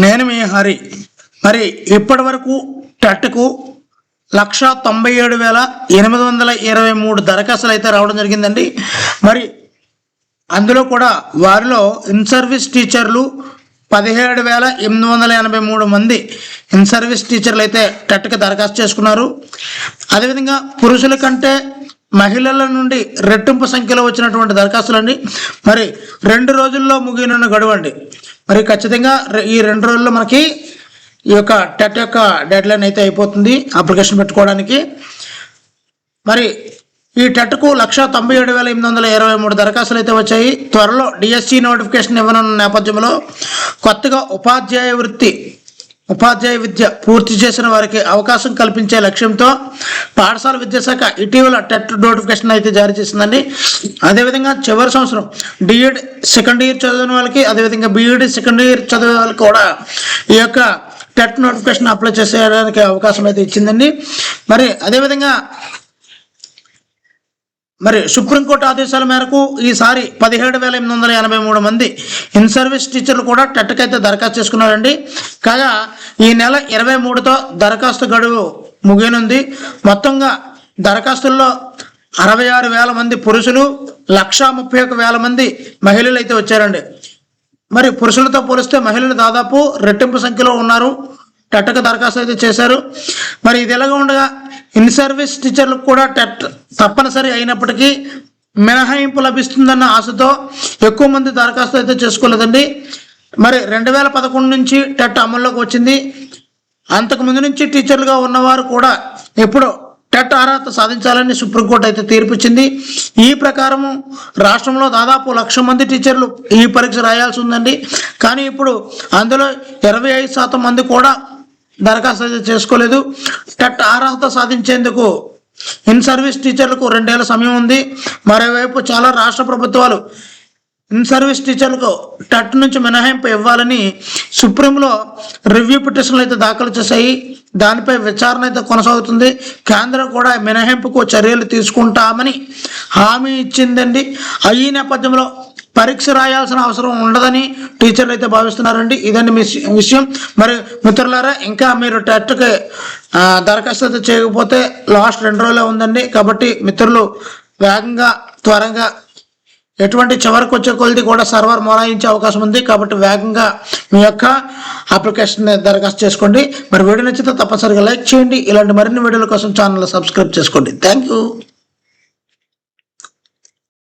నేను మీ హరి. మరి ఇప్పటి వరకు టెట్కు 1,97,823 దరఖాస్తులు అయితే రావడం జరిగిందండి. మరి అందులో కూడా వారిలో ఇన్ సర్వీస్ టీచర్లు 17,883 మంది ఇన్ సర్వీస్ టీచర్లు అయితే టెట్కి దరఖాస్తు చేసుకున్నారు. అదేవిధంగా పురుషుల కంటే మహిళల నుండి రెట్టింపు సంఖ్యలో వచ్చినటువంటి దరఖాస్తులండి. మరి 2 రోజుల్లో ముగియనున్న గడువు అండి. మరి ఖచ్చితంగా ఈ 2 రోజుల్లో మనకి ఈ యొక్క టెట్ యొక్క డెడ్ లైన్ అయితే అయిపోతుంది అప్లికేషన్ పెట్టుకోవడానికి. మరి ఈ టెట్కు 1,97,823 దరఖాస్తులు అయితే వచ్చాయి. త్వరలో డిఎస్సి నోటిఫికేషన్ ఇవ్వనున్న నేపథ్యంలో కొత్తగా ఉపాధ్యాయ విద్య పూర్తి చేసిన వారికి అవకాశం కల్పించే లక్ష్యంతో పాఠశాల విద్యాశాఖ ఇటీవల టెట్ నోటిఫికేషన్ అయితే జారీ చేసిందండి. అదేవిధంగా చివరి సంవత్సరం డిఎడ్ సెకండ్ ఇయర్ చదివిన వాళ్ళకి, అదేవిధంగా బిఎడ్ సెకండ్ ఇయర్ చదివే వాళ్ళకి కూడా ఈ యొక్క టెట్ నోటిఫికేషన్ అప్లై చేసేయడానికి అవకాశం అయితే ఇచ్చిందండి. మరి అదేవిధంగా సుప్రీంకోర్టు ఆదేశాల మేరకు ఈసారి 17,883 మంది ఇన్ సర్వీస్ టీచర్లు కూడా టెట్కి అయితే దరఖాస్తు చేసుకున్నారండి. కాగా ఈ నెల 23తో దరఖాస్తు గడువు ముగియనుంది. మొత్తంగా దరఖాస్తుల్లో 66,000 మంది పురుషులు, 131,000 మంది మహిళలు అయితే వచ్చారండి. మరి పురుషులతో పోలిస్తే మహిళలు దాదాపు రెట్టింపు సంఖ్యలో ఉన్నారు, టెట్కి దరఖాస్తు అయితే చేశారు. మరి ఇది ఎలాగ ఉండగా ఇన్ సర్వీస్ టీచర్లకు కూడా టెట్ తప్పనిసరి అయినప్పటికీ మినహాయింపు లభిస్తుందన్న ఆశతో ఎక్కువ మంది దరఖాస్తు అయితే చేసుకోలేదండి. మరి 2011 నుంచి టెట్ అమల్లోకి వచ్చింది. అంతకుముందు నుంచి టీచర్లుగా ఉన్నవారు కూడా ఎప్పుడు టెట్ అర్హత సాధించాలని సుప్రీంకోర్టు అయితే తీర్పిచ్చింది. ఈ ప్రకారము రాష్ట్రంలో దాదాపు 1,00,000 మంది టీచర్లు ఈ పరీక్ష రాయాల్సి ఉందండి. కానీ ఇప్పుడు అందులో 25% మంది కూడా దరఖాస్తు అయితే చేసుకోలేదు. టెట్ అర్హత సాధించేందుకు ఇన్ సర్వీస్ టీచర్లకు 2 ఏళ్ల సమయం ఉంది. మరోవైపు చాలా రాష్ట్ర ప్రభుత్వాలు ఇన్ సర్వీస్ టీచర్లకు టెట్ నుంచి మినహాయింపు ఇవ్వాలని సుప్రీంలో రివ్యూ పిటిషన్లు అయితే దాఖలు చేశాయి. దానిపై విచారణ అయితే కొనసాగుతుంది. కేంద్రం కూడా మినహాయింపుకు చర్యలు తీసుకుంటామని హామీ ఇచ్చిందండి. ఈ నేపథ్యంలో పరీక్ష రాయాల్సిన అవసరం ఉండదని టీచర్లు అయితే భావిస్తున్నారండి. ఇదండి విషయం. మరి మిత్రులారా, ఇంకా మీరు టెట్కి దరఖాస్తు అయితే చేయకపోతే లాస్ట్ 2 రోజులే ఉందండి. కాబట్టి మిత్రులు వేగంగా త్వరగా ఎటువంటి చివరికి వచ్చే కొలది కూడా సర్వర్ మొరాయించే అవకాశం ఉంది. కాబట్టి వేగంగా మీ యొక్క అప్లికేషన్ దరఖాస్తు చేసుకోండి. మరి వీడియో నచ్చితే తప్పనిసరిగా లైక్ చేయండి. ఇలాంటి మరిన్ని వీడియోల కోసం ఛానల్ సబ్స్క్రైబ్ చేసుకోండి. Thank you.